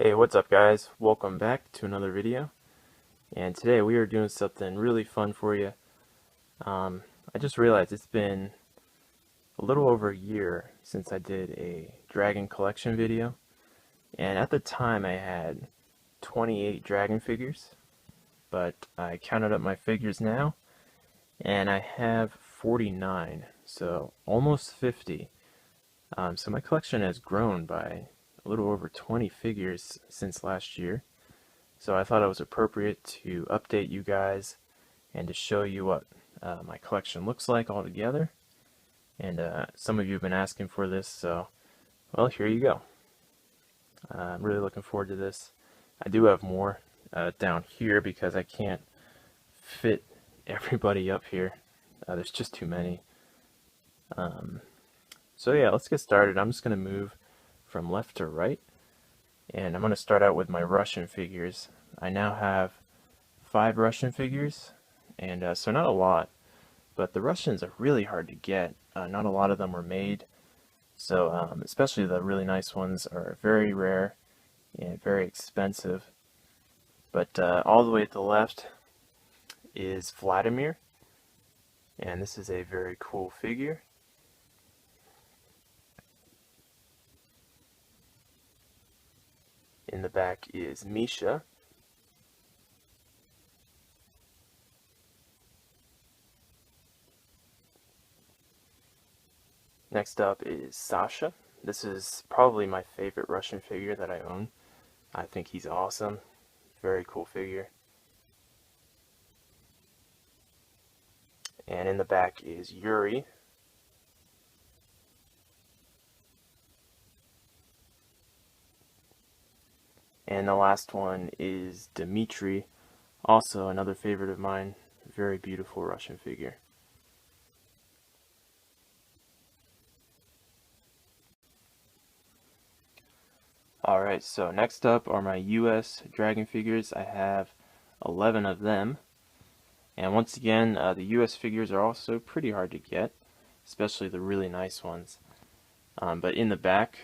Hey, what's up guys? Welcome back to another video. And today we are doing something really fun for you. I just realized it's been a little over a year since I did a dragon collection video. And at the time I had 28 dragon figures, but I counted up my figures now and I have 49, so almost 50. So my collection has grown by a little over 20 figures since last year. So I thought it was appropriate to update you guys and to show you what my collection looks like all together. And some of you have been asking for this, so well, here you go. I'm really looking forward to this. I do have more down here because I can't fit everybody up here. There's just too many. So yeah, let's get started. I'm just going to move from left to right, and I'm going to start out with my Russian figures. I now have 5 Russian figures, and so not a lot, but the Russians are really hard to get. Not a lot of them were made, so especially the really nice ones are very rare and very expensive. But all the way at the left is Vladimir, and this is a very cool figure. In the back is Misha. Next up is Sasha. This is probably my favorite Russian figure that I own. I think he's awesome. Very cool figure. And in the back is Yuri. And the last one is Dmitri, also another favorite of mine. Very beautiful Russian figure. Alright, so next up are my US Dragon figures. I have 11 of them. And once again, the US figures are also pretty hard to get, especially the really nice ones. But in the back,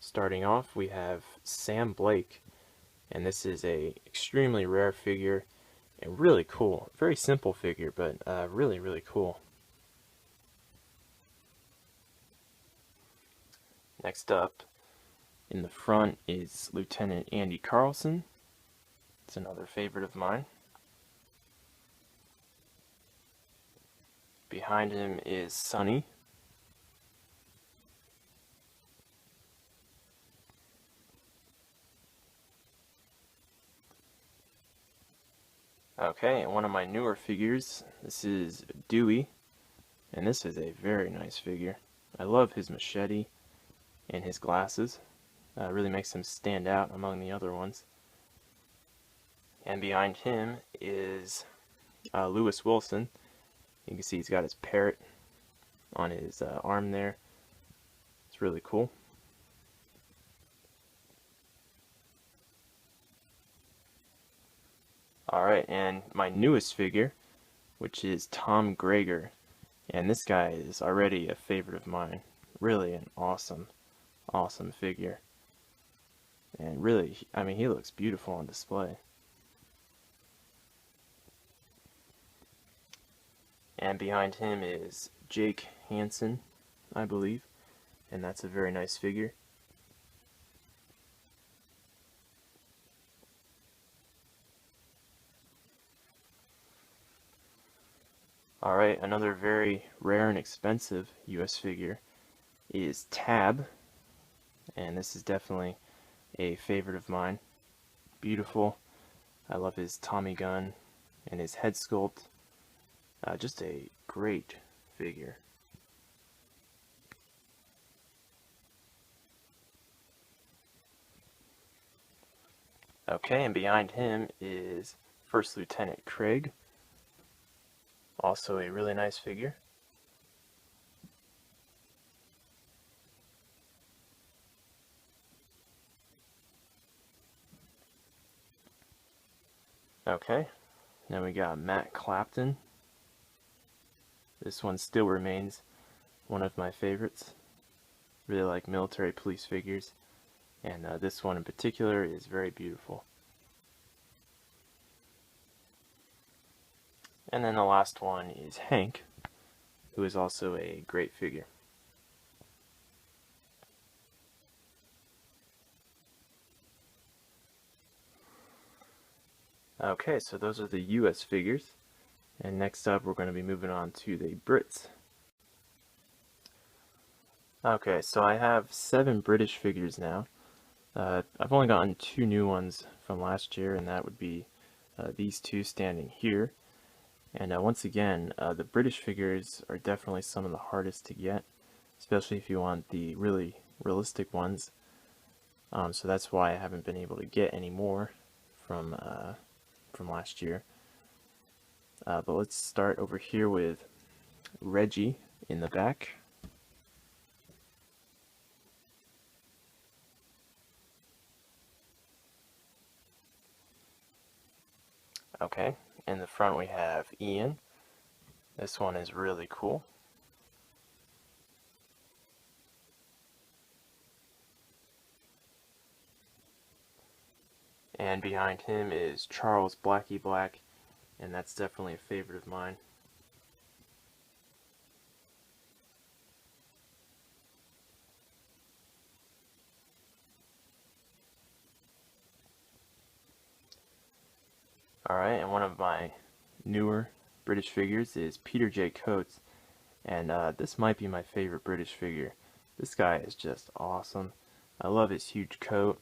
starting off, we have Sam Blake. And this is a extremely rare figure and really cool. Very simple figure, but really, really cool. Next up, in the front is Lieutenant Andy Carlson. It's another favorite of mine. Behind him is Sonny. Okay, and one of my newer figures, this is Dewey, and this is a very nice figure. I love his machete and his glasses. Really makes him stand out among the other ones. And behind him is Lewis Wilson. You can see he's got his parrot on his arm there. It's really cool. Alright, and my newest figure, which is Tom Gregor. And this guy is already a favorite of mine. Really an awesome, awesome figure. And really, I mean, he looks beautiful on display. And behind him is Jake Hansen, I believe. And that's a very nice figure. Alright, another very rare and expensive US figure is Tab. And this is definitely a favorite of mine. Beautiful. I love his Tommy gun and his head sculpt. Just a great figure. Okay, and behind him is First Lieutenant Craig. Also a really nice figure. Okay, now we got Matt Clapton. This one still remains one of my favorites. Really like military police figures, and this one in particular is very beautiful. And then the last one is Hank, who is also a great figure. Okay, so those are the US figures. And next up, we're going to be moving on to the Brits. Okay, so I have 7 British figures now. I've only gotten 2 new ones from last year, and that would be these 2 standing here. And once again, the British figures are definitely some of the hardest to get, especially if you want the really realistic ones. So that's why I haven't been able to get any more from last year. But let's start over here with Reggie in the back. Okay, in the front we have Ian. This one is really cool. And behind him is Charles Blackie Black, and that's definitely a favorite of mine. Alright, and one of my newer British figures is Peter J. Coates, and this might be my favorite British figure. This guy is just awesome. I love his huge coat,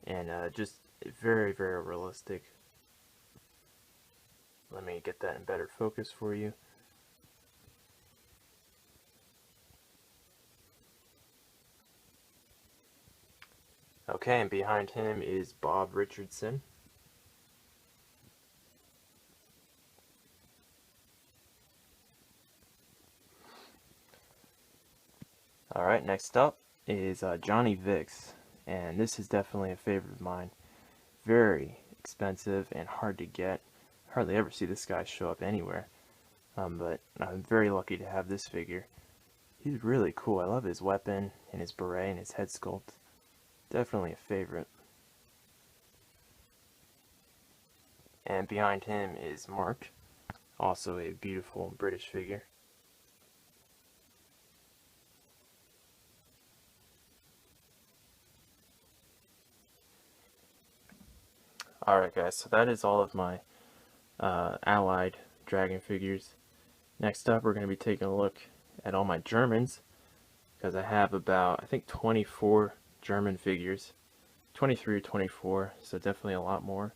and just very, very realistic. Let me get that in better focus for you. Okay, and behind him is Bob Richardson. Alright, next up is Johnny Vicks, and this is definitely a favorite of mine. Very expensive and hard to get. Hardly ever see this guy show up anywhere, but I'm very lucky to have this figure. He's really cool. I love his weapon and his beret and his head sculpt. Definitely a favorite. And behind him is Mark, also a beautiful British figure. Alright guys, so that is all of my Allied Dragon figures. Next up we're going to be taking a look at all my Germans, because I have about, I think, 24 German figures. 23 or 24, so definitely a lot more.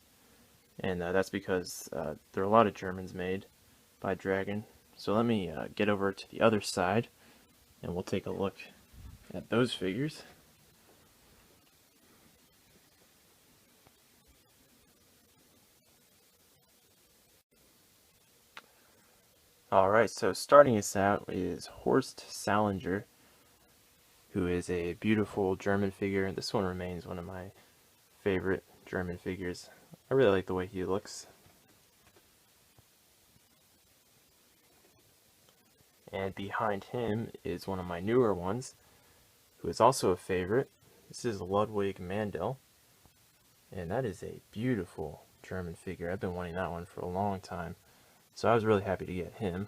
And that's because there are a lot of Germans made by Dragon. So let me get over to the other side, and we'll take a look at those figures. Alright, so starting us out is Horst Salinger, who is a beautiful German figure. This one remains one of my favorite German figures. I really like the way he looks. And behind him is one of my newer ones, who is also a favorite. This is Ludwig Mandel, and that is a beautiful German figure. I've been wanting that one for a long time, so I was really happy to get him.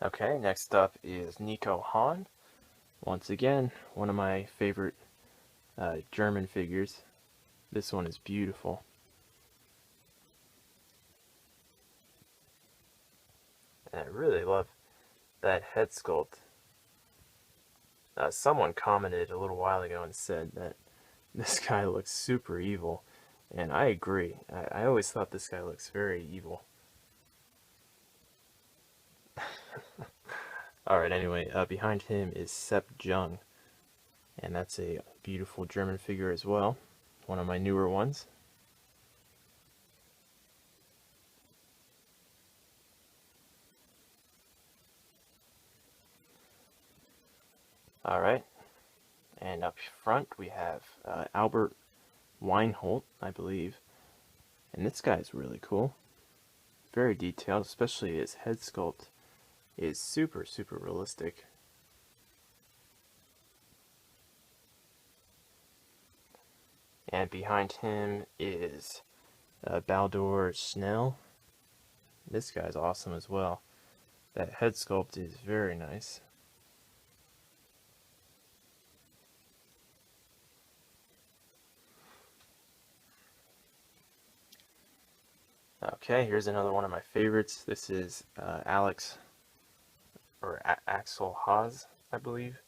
Okay, next up is Nico Hahn. Once again, one of my favorite German figures. This one is beautiful. And I really love that head sculpt. Someone commented a little while ago and said that this guy looks super evil, and I agree. I always thought this guy looks very evil. Alright, anyway, behind him is Sepp Jung, and that's a beautiful German figure as well, one of my newer ones. Alright, and up front we have Albert Weinhold, I believe, and this guy is really cool. Very detailed, especially his head sculpt. is super, super realistic. And behind him is Baldur Snell. This guy's awesome as well. That head sculpt is very nice. Okay, here's another one of my favorites. This is Alex, or Axel Haas, I believe.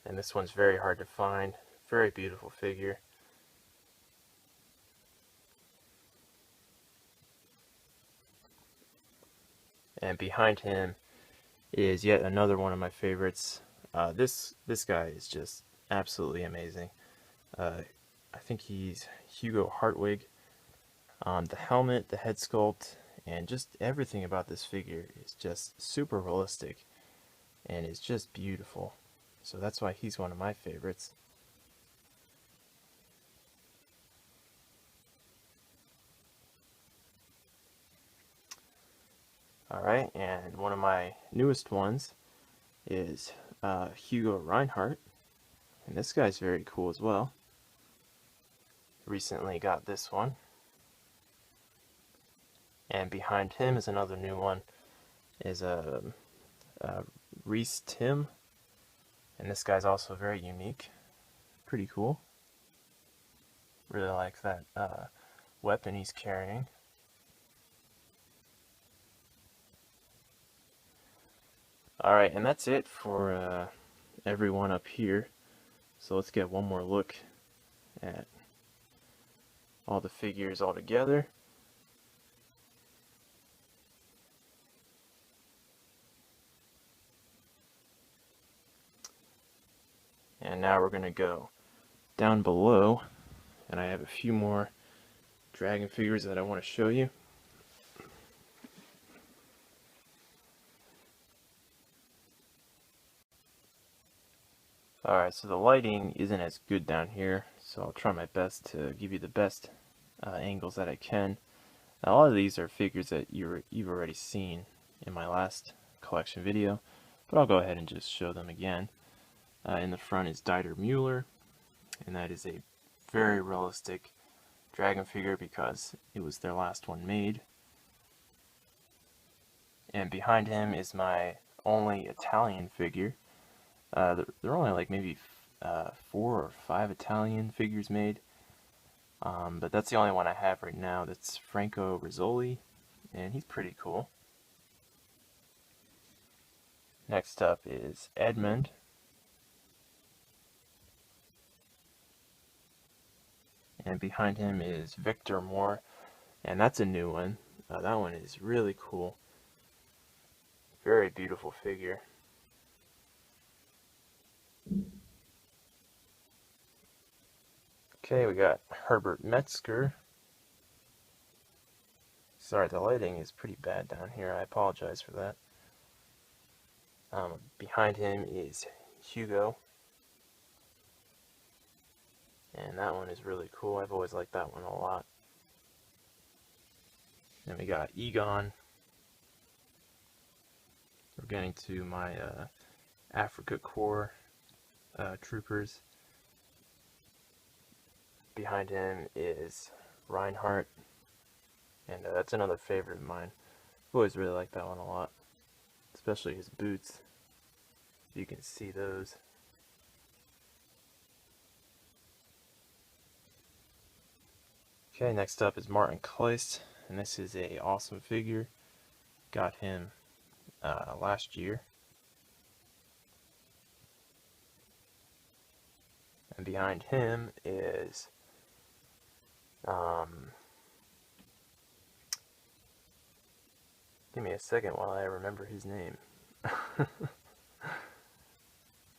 And this one's very hard to find. Very beautiful figure. And behind him is yet another one of my favorites. This guy is just absolutely amazing. I think he's Hugo Hartwig. The helmet, the head sculpt, and just everything about this figure is just super realistic and is just beautiful. So that's why he's one of my favorites. Alright, and one of my newest ones is Hugo Reinhardt, and this guy's very cool as well. Recently got this one. And behind him is another new one, is Reese Tim, and this guy's also very unique, pretty cool. Really like that weapon he's carrying. Alright, and that's it for everyone up here. So let's get one more look at all the figures all together. And now we're going to go down below, and I have a few more dragon figures that I want to show you. Alright, so the lighting isn't as good down here, so I'll try my best to give you the best angles that I can. Now, a lot of these are figures that you've already seen in my last collection video, but I'll go ahead and just show them again. In the front is Dieter Mueller, and that is a very realistic dragon figure because it was their last one made. And behind him is my only Italian figure. There are only like maybe 4 or 5 Italian figures made, but that's the only one I have right now. That's Franco Rizzoli, and he's pretty cool. Next up is Edmund. And behind him is Victor Moore, and that's a new one. That one is really cool. Very beautiful figure. Okay, we got Herbert Metzger. Sorry, the lighting is pretty bad down here. I apologize for that. Behind him is Hugo. And that one is really cool. I've always liked that one a lot. Then we got Egon. We're getting to my Afrika Korps troopers. Behind him is Reinhardt, and that's another favorite of mine. I've always really liked that one a lot, especially his boots. You can see those. Okay, next up is Martin Kleist, and this is a awesome figure. Got him last year. And behind him is give me a second while I remember his name.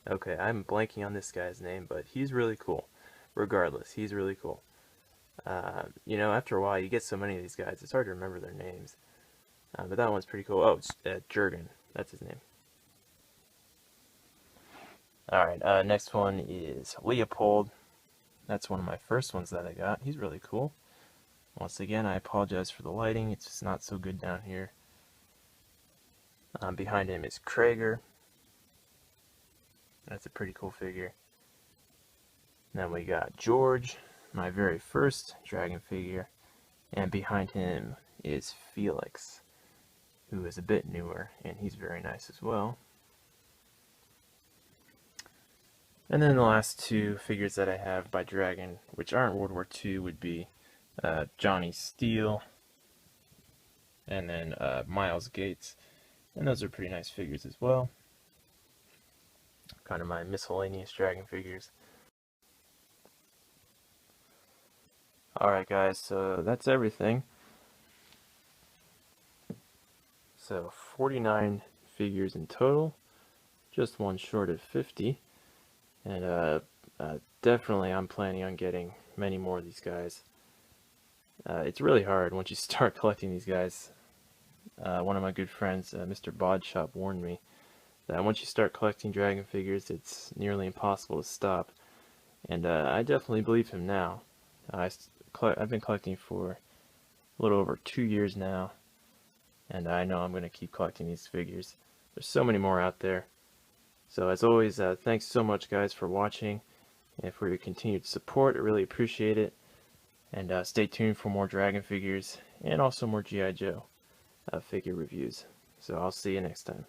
Okay, I'm blanking on this guy's name, but he's really cool. Regardless, he's really cool. You know, after a while, you get so many of these guys, it's hard to remember their names. But that one's pretty cool. Oh, it's Jurgen. That's his name. Alright, next one is Leopold. That's one of my first ones that I got. He's really cool. Once again, I apologize for the lighting. It's just not so good down here. Behind him is Krager. That's a pretty cool figure. Then we got George, my very first dragon figure. And behind him is Felix, who is a bit newer, and he's very nice as well. And then the last two figures that I have by Dragon, which aren't World War II, would be Johnny Steele and then Miles Gates. And those are pretty nice figures as well. Kind of my miscellaneous Dragon figures. Alright guys, so that's everything. So 49 figures in total, just one short of 50. And definitely I'm planning on getting many more of these guys. It's really hard once you start collecting these guys. One of my good friends, Mr. Bodshop, warned me that once you start collecting dragon figures, it's nearly impossible to stop. And I definitely believe him now. I've been collecting for a little over 2 years now, and I know I'm going to keep collecting these figures. There's so many more out there. So as always, thanks so much guys for watching and for your continued support. I really appreciate it. And stay tuned for more dragon figures and also more G.I. Joe figure reviews. So I'll see you next time.